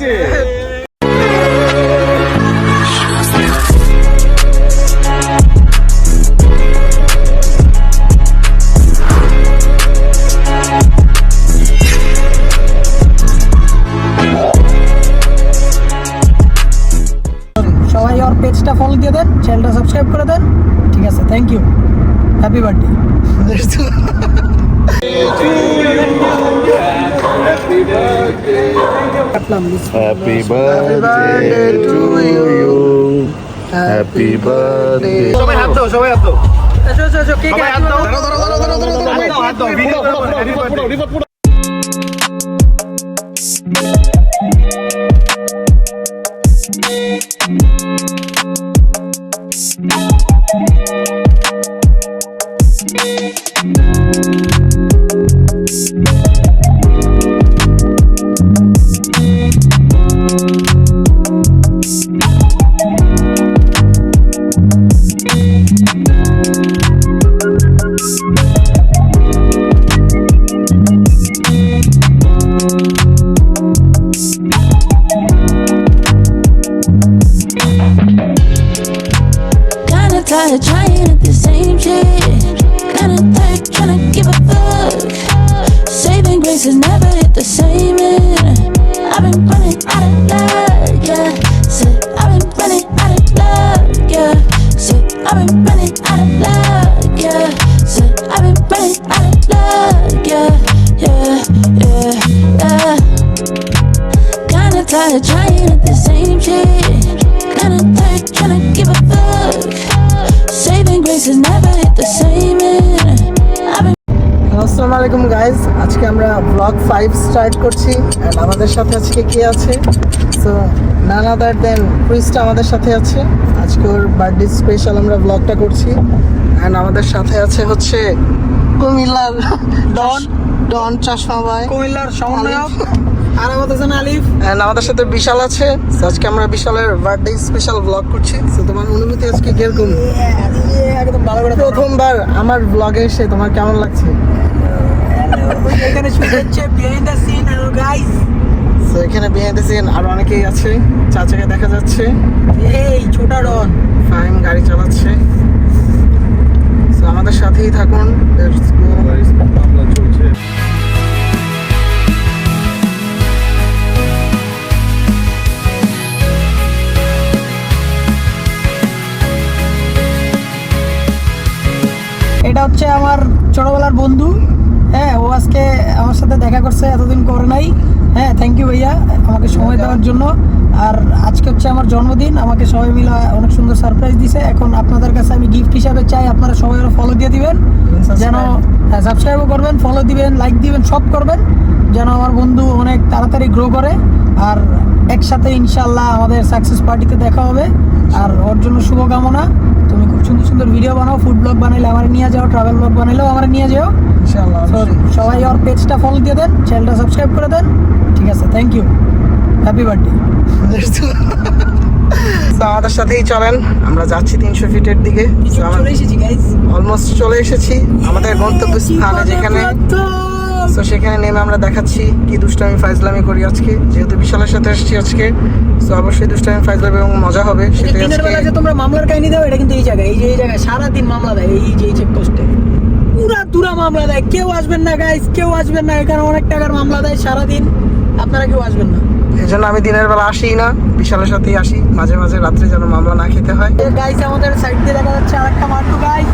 আছে। সবাই ওর পেজটা ফলো দিয়ে দেন, চ্যানেলটা সাবস্ক্রাইব করে দেন। ঠিক আছে, thank you, happy birthday. Happy birthday to you, happy birthday. সবাই হাত দাও, সবাই হাত দাও। এসো এসো এসো, কে কে হাত দাও? হাত দাও, ভিডিও করো। Tired of trying at the same shit. Kinda tired trying to give a fuck. Saving grace has never hit the same end. I've been running out of luck, yeah. Said I've been running out of luck, yeah. Said I've been running out of luck, yeah. Said I've been running out of luck, yeah, yeah, yeah, yeah. Kinda tired of trying at the same shit. Kinda tired trying to give a fuck. Saving grace has never hit the same end. আসসালামু আলাইকুম guys, আজকে আমরা blog 5 start করছি। And আমাদের সাথে আজকে কে আছে? So নান আদার দেন ক্রিস্টা আমাদের সাথে আছে। আজকে ওর বার্থডে স্পেশাল আমরা ব্লগটা করছি। অ্যান্ড আমাদের সাথে আছে হচ্ছে কুমিল্লার ডন চশমা ভাই, কুমিল্লার সমন্বয়ক, আর আমাদের আছেন আলিফ। অ্যান্ড আমাদের সাথে বিশাল আছে। So আজকে আমরা বিশালের বার্থডে স্পেশাল ব্লগ করছি। সো তোমার অনুভূতি আজকে কিরকম? একদম ভালো করে, প্রথমবার আমার ব্লগে এসে তোমার কেমন লাগছে? এখানে শুট হচ্ছে behind the scene hello guys. So এখানে বিহাইন্ড দ্য সিন আর অনেকেই আছে, চাচাকে দেখা যাচ্ছে, এই ছোট ডন ফাইম গাড়ি চালাচ্ছে। সো আমাদের সাথেই থাকুন, লেটস গো। মামলা চলছে। এটা হচ্ছে আমার ছোটবেলার বন্ধু। হ্যাঁ, ও আজকে আমার সাথে দেখা করছে, এতদিন করে নাই। হ্যাঁ, থ্যাংক ইউ ভাইয়া আমাকে সময় দেওয়ার জন্য। আর আজকে হচ্ছে আমার জন্মদিন, আমাকে সবাই মিলে অনেক সুন্দর সারপ্রাইজ দিছে। এখন আপনাদের কাছে আমি গিফট হিসাবে চাই আপনারা সবাই ফলো দিয়ে দিবেন, যেন সাবস্ক্রাইবও করবেন, ফলো দিবেন, লাইক দিবেন, সব করবেন, যেন আমার বন্ধু অনেক তাড়াতাড়ি গ্রো করে। আর একসাথে ইনশাল্লাহ আমাদের সাকসেস পার্টিতে দেখা হবে। আর ওর জন্য শুভকামনা। তুমি খুব সুন্দর সুন্দর ভিডিও বানাও, ফুড ব্লগ বানাইলে আমার নিয়ে যাও, ট্রাভেল ব্লগ বানাইলেও আমার নিয়ে যাও ইনশাআল্লাহ। সবাই ওর পেজটা ফলো দিয়ে দেন, চ্যানেলটা সাবস্ক্রাইব করে দেন। ঠিক আছে, থ্যাংক ইউ, হ্যাপি বার্থডে। আমাদের সাথেই চলেন, আমরা যাচ্ছি 300 ফিটের দিকে। অলমোস্ট চলে এসেছি আমাদের গন্তব্যস্থানে, যেখানে তো সেখানে নেমে আমরা দেখাচ্ছি কি দুষ্টামি ফাইজলামি করি আজকে। যেহেতু বিশালের সাথে এসেছি আজকে, তো অবশ্যই দুষ্টামি ফাইজলামি এবং মজা হবে। সেটাই আজকে তোমরা মামলার কাহিনী দাও, এটা কিন্তু এই জায়গায়, এই জায়গায় সারাদিন মামলা দেয়, এই যে চেকপোস্টে পুরা মামলা দেয়। কেউ আসবেন না গাইস, কেউ আসবেন না, এখানে অনেক টাকার মামলা দেয় সারাদিন, আপনারা কেউ আসবেন না। এই জন্য আমি দিনের বেলা আসি না, বিশালের সাথেই আসি, মাঝে মাঝে রাত্রে যেন মামলা না খেতে হয়। গাইস আমাদের সাইড দিয়ে দেখা যাচ্ছে আরেকটা মার্টু গাইস,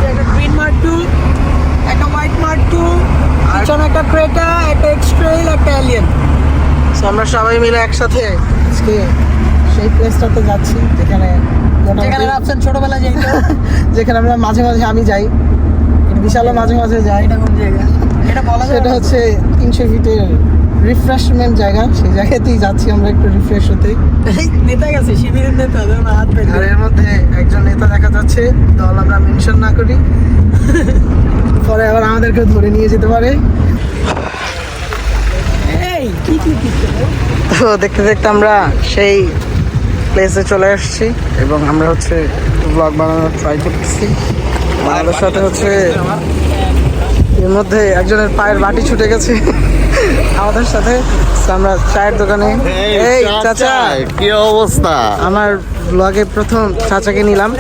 একটা গ্রিন মার্টু, একটা হোয়াইট মার্টু, পিছনে একটা ক্রেটা, একটা এক্সট্রেল, একটা এলিয়েন। সো আমরা সবাই মিলে একসাথে আজকে সেই প্লেসটাতে যাচ্ছি যেখানে রাফসান ছোটবেলায় যাই, যেখানে আমরা মাঝে মাঝে আমি যাই, বিশালও মাঝে মাঝে যায়। এটা কোন জায়গা? এটা বলা যায়, এটা হচ্ছে 300 ফিটের রিফ্রেশমেন্ট জায়গা। সেই জায়গাতেই যাচ্ছি আমরা একটু রিফ্রেশ হতে। নেতা গেছে, শিবিরের নেতা, হাত পেতে। আর এর মধ্যে একজন নেতা দেখা যাচ্ছে, দল আমরা মেনশন না করি, পরে আবার আমাদেরকে ধরে নিয়ে যেতে পারে। তো দেখতে দেখতে আমরা সেই প্লেসে চলে আসছি এবং আমরা হচ্ছে ব্লগ বানানোর ট্রাই করতেছি। আমাদের সাথে হচ্ছে এর মধ্যে একজনের পায়ের বাটি ছুটে গেছে, আমাদের সাথে। So, আমরা চায়ের দোকানে এই চাচা কি অবস্থা? আমার ব্লগে প্রথম চাচাকে নিলাম।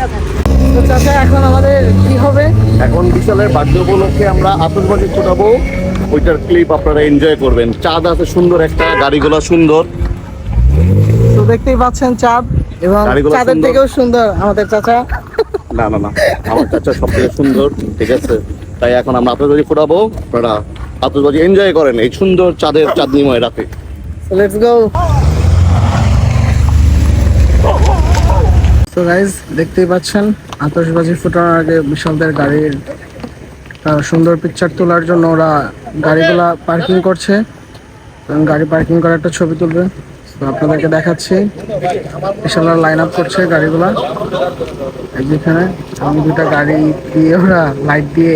তো চাচা এখন আমাদের কি হবে? এখন বিশালের বার্থডে উপলক্ষে আমরা আতশবাজি ছোটাবো, ওইটার ক্লিপ আপনারা এনজয় করবেন। চাঁদ আছে সুন্দর একটা, গাড়িগুলো সুন্দর। তো দেখতেই পাচ্ছেন চাঁদ, এবং গাড়িগুলো চাঁদের সুন্দর। থেকেও সুন্দর আমাদের চাচা। না না না, আমার চাচা সব থেকে সুন্দর, ঠিক আছে? তাই এখন আমরা আতশবাজি ফোটাবো, আপনারা আতশবাজি এনজয় করেন এই সুন্দর চাঁদের চাঁদনিময় রাতে। Let's go. তো গাইজ দেখতেই পাচ্ছেন আতশবাজি ফোটানোর আগে বিশালদের গাড়ির সুন্দর পিকচার তোলার জন্য ওরা গাড়িগুলা পার্কিং করছে, এবং গাড়ি পার্কিং করে একটা ছবি তুলবে। তো আপনাদেরকে দেখাচ্ছি, বিশালরা লাইন আপ করছে গাড়িগুলা যেখানে, এবং দুটা গাড়ি দিয়ে ওরা লাইট দিয়ে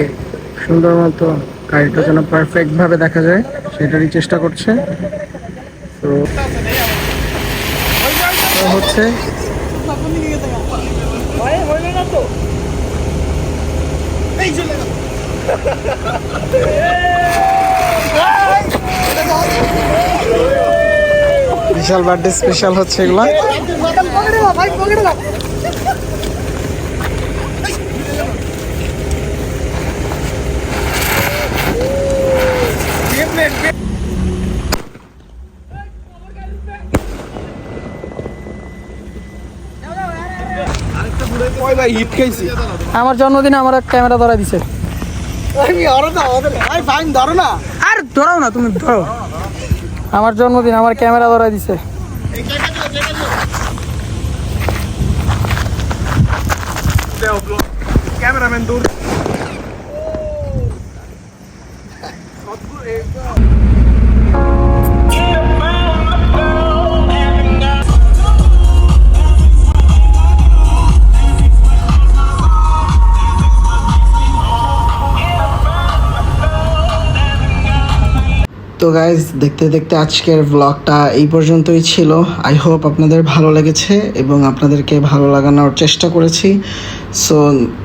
সুন্দর মতো গাড়িটা যেন পারফেক্ট ভাবে দেখা যায় সেটারই চেষ্টা করছে। তো হচ্ছে বিশাল বার্থডে স্পেশাল হচ্ছে এগুলা। আমার জন্মদিনে আমার ক্যামেরা ধরা দিছে। আর ধরাও না, তুমি ধরো। আমার জন্মদিন, আমার ক্যামেরা ধরা দিছে। ক্যামেরাম্যান দূর। তো গাইজ দেখতে দেখতে আজকের ব্লগটা এই পর্যন্তই ছিল। আই হোপ আপনাদের ভালো লেগেছে এবং আপনাদেরকে ভালো লাগানোর চেষ্টা করেছি। সো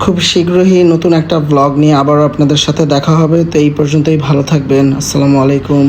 খুব শীঘ্রই নতুন একটা ব্লগ নিয়ে আবারও আপনাদের সাথে দেখা হবে। তো এই পর্যন্তই, ভালো থাকবেন। আসসালামু আলাইকুম।